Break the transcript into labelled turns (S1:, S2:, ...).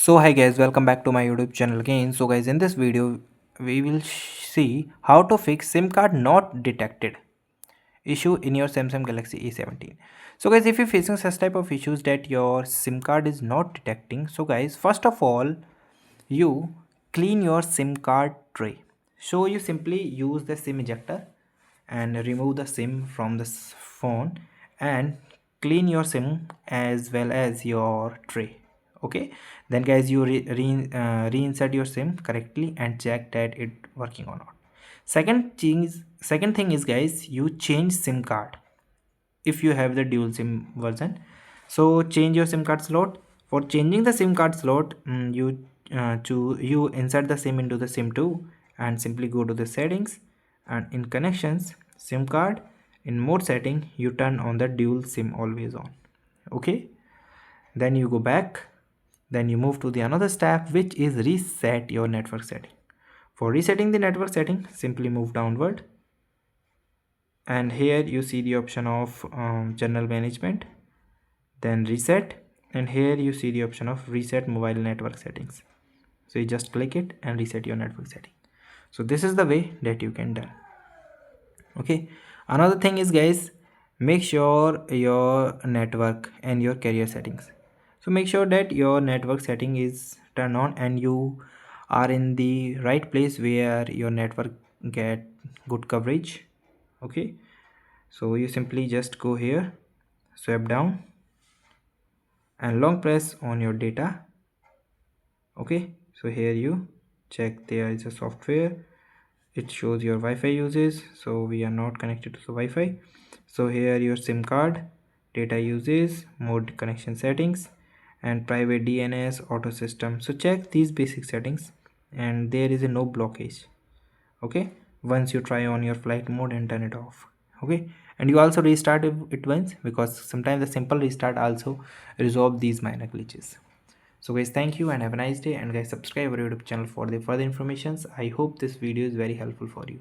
S1: So hi guys, welcome back to my YouTube channel again. So guys, in this video we will see how to fix SIM card not detected issue in your Samsung Galaxy A17. So guys, if you're facing such type of issues that your SIM card is not detecting, so guys, first of all, you clean your SIM card tray. So you simply use the SIM ejector and remove the SIM from the phone and clean your SIM as well as your tray. Okay, then guys, you reinsert your SIM correctly and check that it working or not. Second thing is guys, you change SIM card if you have the dual SIM version. So change your SIM card slot. For changing the SIM card slot, you insert the SIM into the SIM 2 and simply go to the settings, and in connections SIM card, in mode setting you turn on the dual SIM always on. Okay, then you go back, then you move to the another step, which is reset your network setting. For resetting the network setting, simply move downward, and here you see the option of general management, then reset, and here you see the option of reset mobile network settings. So you just click it and reset your network setting. So this is the way that you can done. Okay, another thing is guys, make sure your network and your carrier settings. So make sure that your network setting is turned on and you are in the right place where your network get good coverage. Okay, so you simply just go here, swipe down and long press on your data. Okay, so here you check there is a software, it shows your Wi-Fi uses, so we are not connected to the Wi-Fi. So here your SIM card, data uses, mode connection settings, and private DNS auto system. So check these basic settings and there is a no blockage. Okay, once you try on your flight mode and turn it off. Okay, and you also restart it once, because sometimes the simple restart also resolve these minor glitches. So guys, thank you and have a nice day, and guys, subscribe our YouTube channel for the further informations. I hope this video is very helpful for you.